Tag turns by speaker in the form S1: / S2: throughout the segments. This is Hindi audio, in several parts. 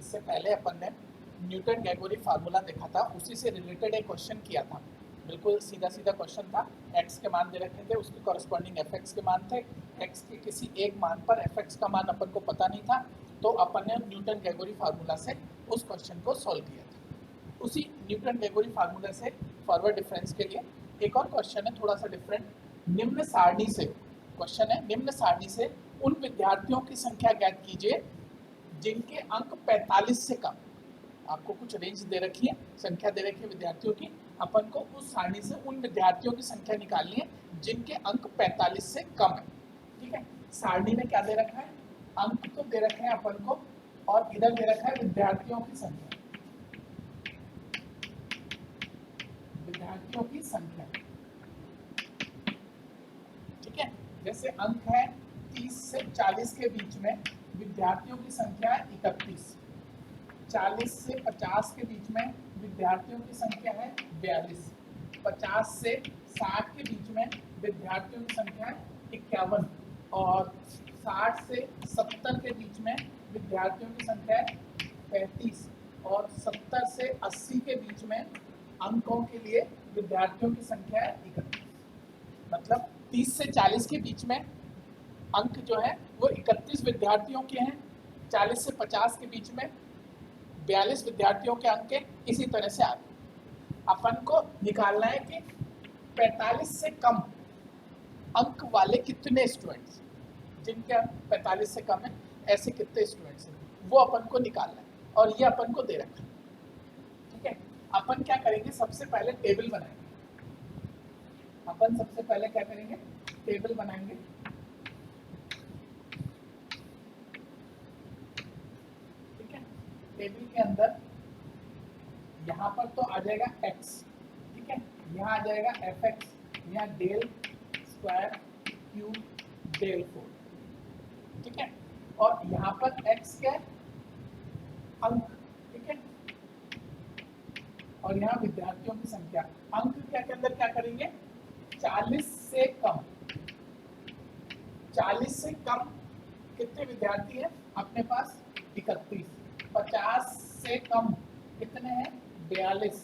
S1: इससे पहले अपन ने न्यूटन गैगोरी फार्मूला देखा था, उसी से रिलेटेड एक क्वेश्चन किया था। बिल्कुल सीधा सीधा क्वेश्चन था। एक्स के मान दे रखे थे, उसके कॉरस्पॉन्डिंग एफ एक्स के मान थे। एक्स के किसी एक मान पर एफ एक्स का मान अपन को पता नहीं था, तो अपन ने न्यूटन गैगोरी फार्मूला से उस क्वेश्चन को सॉल्व किया था। उसी न्यूटन गैगोरी फार्मूला से फॉरवर्ड डिफरेंस के लिए एक और क्वेश्चन है, थोड़ा सा डिफरेंट। निम्न सारणी से क्वेश्चन है, निम्न सारणी से उन विद्यार्थियों की संख्या ज्ञात कीजिए जिनके अंक 45 से कम। आपको कुछ रेंज दे रखी है, संख्या दे रखी है विद्यार्थियों की, अपन को उस सारणी से उन विद्यार्थियों की संख्या निकालनी है जिनके अंक 45 से कम है। ठीक है, सारणी में क्या दे रखा है, अंक तो दे रखे हैं अपन को, और इधर दे रखा है विद्यार्थियों की संख्या, विद्यार्थियों की संख्या। ठीक है, जैसे अंक है 30 से 40 के बीच में, विद्यार्थियों की संख्या है 31। 40 से 50 के बीच में विद्यार्थियों की संख्या है 42। 50 से 60 के बीच में विद्यार्थियों की संख्या है 51। और 60 से 70 के बीच में विद्यार्थियों की संख्या है 35। और 70 से 80 के बीच में अंकों के लिए विद्यार्थियों की संख्या है 31। मतलब 30 से 40 के बीच में अंक जो है वो 31 विद्यार्थियों के हैं। 40 से 50 के बीच में 42 विद्यार्थियों के अंक के, इसी तरह से आगे। अपन को निकालना है कि 45 से कम अंक वाले कितने स्टूडेंट्स, जिनके अंक 45 से कम है ऐसे कितने स्टूडेंट्स हैं, वो अपन को निकालना है, और ये अपन को दे रखा है। ठीक है, अपन क्या करेंगे, सबसे पहले टेबल बनाएंगे। अपन सबसे पहले क्या करेंगे, टेबल बनाएंगे। ठीक है, टेबल के अंदर यहाँ पर तो आ जाएगा x, ठीक है, यहाँ आ जाएगा एफ एक्स, यहाँ डेल स्क्वायर क्यूब डेल 4। ठीक है, और यहाँ पर x क्या है, अंक। ठीक है, और यहाँ विद्यार्थियों की संख्या। अंक क्या के अंदर क्या करेंगे, 40 से कम, 40 से कम कितने विद्यार्थी हैं अपने पास, 31। 50 से कम कितने हैं, 42।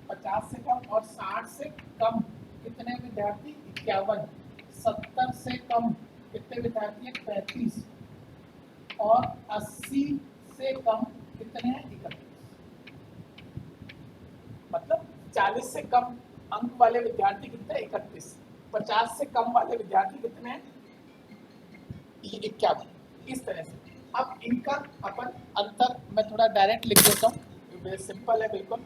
S1: 50 से कम और 60 से कम कितने विद्यार्थी, 51। 70 से कम कितने विद्यार्थी हैं, 35। और 80 से कम कितने हैं, 31। मतलब 40 से कम अंक वाले विद्यार्थी कितने, 31। 50 से कम वाले विद्यार्थी कितने हैं, 51। इस तरह से अब इनका अपन अंतर मैं थोड़ा डायरेक्ट लिख देता हूँ, सिंपल है बिल्कुल।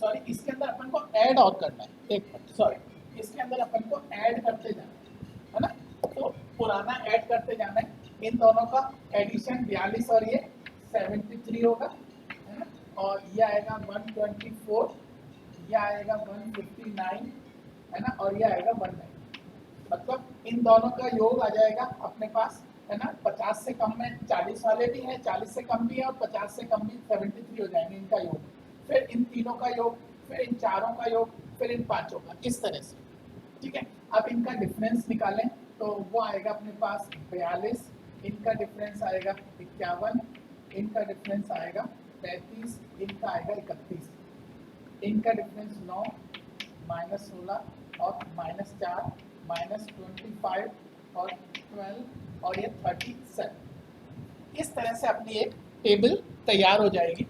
S1: सॉरी, इसके अंदर अपन को ऐड और करना है, एक मिनट, सॉरी, इसके अंदर अपन को ऐड करते जाना है ना, तो पुराना ऐड करते जाना है। इन दोनों का एडिशन 42 और ये 73 होगा, है ना, और ये आएगा 124, ये आएगा 159, है ना, और ये आएगा 19। मतलब इन दोनों का योग आ जाएगा अपने पास, है ना। 50 से कम में 40 वाले भी हैं, 40 से कम भी है, और 50 से कम भी 73 हो जाएंगे इनका योग। फिर इन तीनों का योग, फिर इन चारों का योग, फिर इन पांचों का, इस तरह से। ठीक है, अब इनका डिफरेंस निकालें तो वो आएगा अपने पास 42, इनका डिफरेंस आएगा 51, इनका डिफरेंस आएगा 35, इनका आएगा 31, इनका डिफरेंस 9, -16 और -4, -25 और 12 और ये 37। इस तरह से अपनी एक टेबल तैयार हो जाएगी।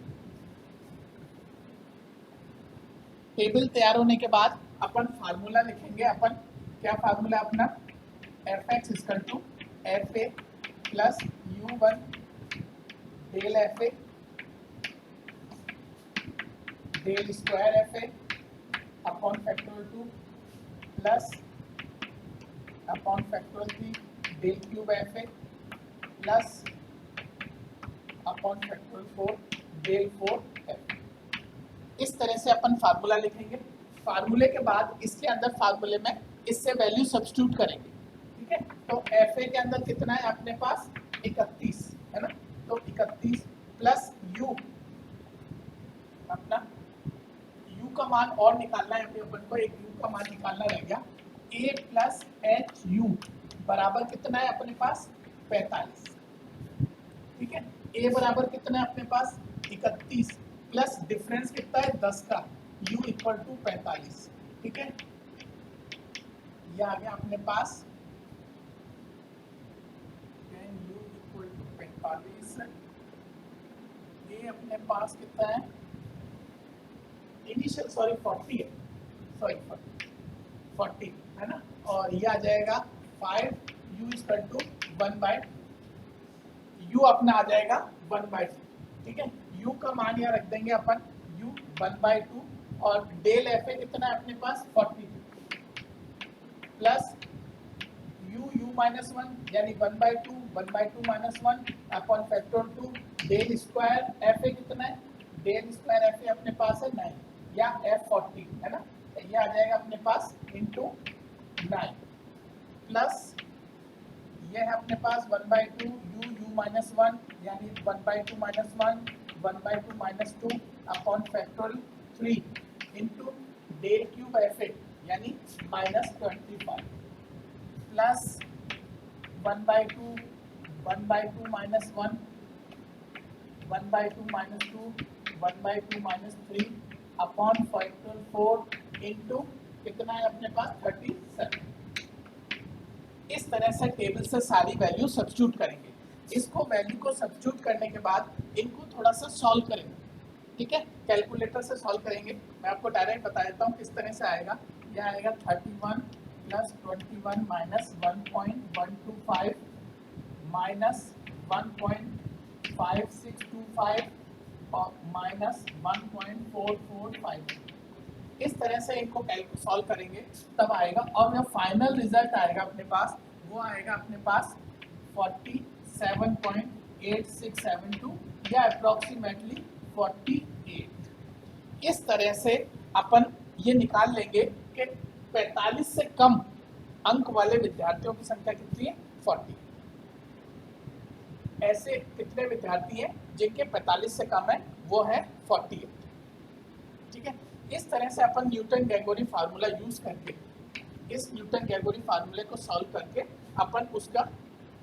S1: टेबल तैयार होने के बाद अपन फार्मूला लिखेंगे। अपन क्या फार्मूला अपना, f x equal to f a plus U1 del f a del square f a upon factorial 2 plus upon factorial 3 del cube f a plus upon factorial 4 del 4 f. इस तरह से अपन फार्मूला लिखेंगे। फार्मूले के बाद इसके अंदर फार्मूले में इससे वैल्यू सब्स्टिट्यूट करेंगे। ठीक है, तो एफ ए के अंदर कितना है अपने पास, 31, है ना, तो 31 प्लस यू, अपना यू का मान और निकालना है अपन को, एक यू का मान निकालना रह गया। ए प्लस एच यू बराबर कितना है अपने पास, 45। ठीक है। ए बराबर कितना है अपने पास 31 प्लस डिफरेंस कितना है 10 का, u इक्वल टू 45। ठीक है, ये आ गया अपने पास u इक्वल टू 45। ये अपने पास कितना है इनिशियल, सॉरी 40 है, सॉरी 40 है ना, और ये आ जाएगा 5 u इक्वल टू 1/, u अपना आ जाएगा 1/2। ठीक है, u का मान यहाँ रख देंगे अपन, u 1/2 और डेल एफ ए कितना है अपने पास 42 प्लस u माइनस 1 यानी 1/2 minus 1 upon factor 2 del square f a कितना है, डेल स्क्वायर एफ ए अपने पास है 9 या f40 है ना, तो ये आ जाएगा अपने पास इंटू 9 प्लस ये है अपने पास 1/2 u माइनस 1 यानी 1/2 minus 1 1/2 minus 2 upon factorial 3 into del cube f a यानी -25 plus 1/2 minus 1 1/2 minus 2 1/2 minus 3 upon factorial 4 into कितना है अपने पास 37। इस तरह से टेबल से सारी वैल्यू सब्स्टिट्यूट करेंगे। इसको वैल्यू को सब्स्टिट्यूट करने के बाद इनको थोड़ा सा सॉल्व करेंगे। ठीक है, कैलकुलेटर से सॉल्व करेंगे। मैं आपको डायरेक्ट बता देता हूँ किस तरह से आएगा। यह आएगा 31 प्लस 21 माइनस 1.125 माइनस 1.5625 और माइनस 1.445। इस तरह से इनको सॉल्व करेंगे तब आएगा, और जो फाइनल रिजल्ट आएगा अपने पास वो आएगा अपने पास 47.8672 या अप्रोक्सीमेटली 48। इस तरह से अपन ये निकाल लेंगे कि 45 से कम अंक वाले विद्यार्थियों की संख्या कितनी है 40। ऐसे कितने विद्यार्थी हैं जिनके 45 से कम है, वो है 48। ठीक है, इस तरह से अपन न्यूटन गैगोरी फार्मूला यूज करके, इस न्यूटन गैगोरी फार्मूले को सॉल्व करके अपन उसका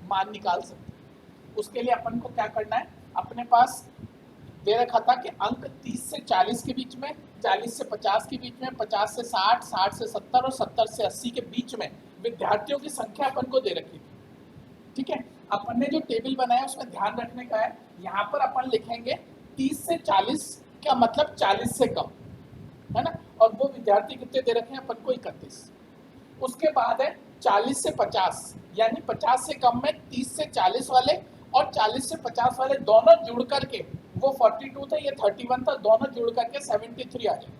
S1: मान निकाल सकते हैं। उसके लिए अपन को क्या करना है, अपने पास दे रखा था कि अंक 30 से 40 के बीच में, 40 से 50 के बीच में, 50 से 60, 60 से 70 और 70 से 80 के बीच में विद्यार्थियों की संख्या अपन को दे रखी थी। ठीक है, अपन ने जो टेबल बनाया उसमें ध्यान रखने का है, यहाँ पर अपन लिखेंगे 30 से 40 का मतलब 40 से कम है ना, और वो विद्यार्थी कितने दे रखे हैं अपन को 31। उसके बाद है 40 से 50 यानी 50 से कम में 30 से 40 वाले और 40 से 50 वाले दोनों जुड़ करके, वो 42 था ये 31 था, दोनों जुड़ करके 73 आ जाए,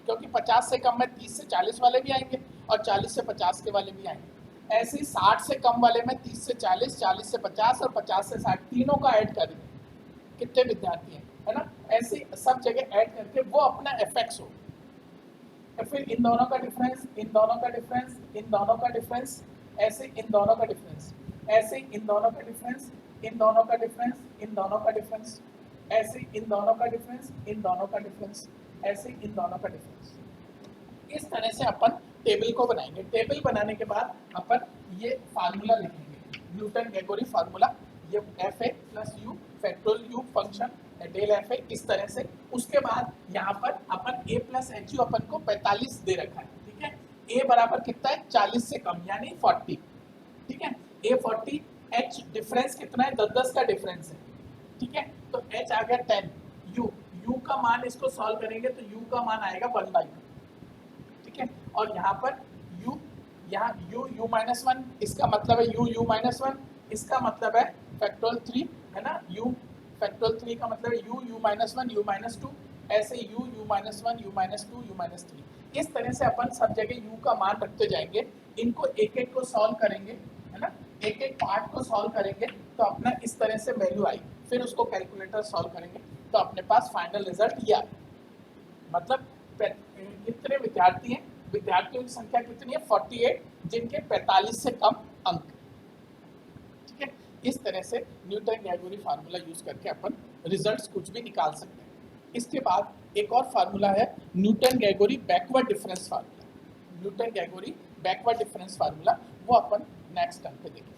S1: क्योंकि 50 से कम में 30 से 40 वाले भी आएंगे और 40 से 50 के वाले भी आएंगे। ऐसे ही 60 से कम वाले में 30 से 40, 40 से 50 और 50 से 60 तीनों का ऐड करेंगे कितने विद्यार्थी हैं, है ना। ऐसे सब जगह ऐड करके वो अपना एफएक्स हो, फिर इन दोनों का डिफरेंस, इन दोनों का डिफरेंस, इन दोनों का डिफरेंस, ऐसे इन दोनों का डिफरेंस, ऐसे इन दोनों का डिफरेंस, इन दोनों का डिफरेंस, इन दोनों का डिफरेंस, ऐसे इन दोनों का डिफरेंस, इन दोनों का डिफरेंस, ऐसे इन दोनों का डिफरेंस। इस तरह से अपन टेबल को बनाएंगे। टेबल बनाने के बाद अपन ये फार्मूला लिखेंगे, न्यूटन गैगोरी फार्मूला, ये f a plus u factorial u function del f a, इस तरह से। उसके बाद यहाँ पर अपन ए प्लस एच यू अपन को 45 दे रखा है। ठीक है, ए बराबर कितना है 40 से कम यानी 40। ठीक है, ए 40, एच डिफरेंस कितना है 10-10 का डिफरेंस है। ठीक है, तो एच आ गया 10, यू यू का मान इसको सॉल्व करेंगे तो यू का मान आएगा 1/2। ठीक है, और यहाँ पर u, यहाँ u माइनस 1, इसका मतलब है u माइनस 1, इसका मतलब है फैक्टोरियल 3 है ना, u फैक्टोरियल 3 का मतलब है u माइनस 1, u माइनस 2, ऐसे u minus 1, u minus 2, u minus 3। इस तरह से अपन सब जगह u का मान रखते जाएंगे। इनको एक एक को सॉल्व करेंगे, है ना, एक एक पार्ट को सॉल्व करेंगे तो अपना इस तरह से वैल्यू आई। फिर उसको कैलकुलेटर सॉल्व करेंगे तो अपने पास फाइनल रिजल्ट ये आएगा। मतलब कितने विद्यार्थी हैं, विद्यार्थियों की संख्या कितनी है 48, जिनके 45 से कम अंक। ठीक है, इस तरह से न्यूटन गैगोरी फार्मूला यूज करके अपन रिजल्ट्स कुछ भी निकाल सकते हैं। इसके बाद एक और फार्मूला है Newton Gregory backward difference formula. Newton Gregory backward difference formula वो अपन नेक्स्ट टर्म पे देखेंगे।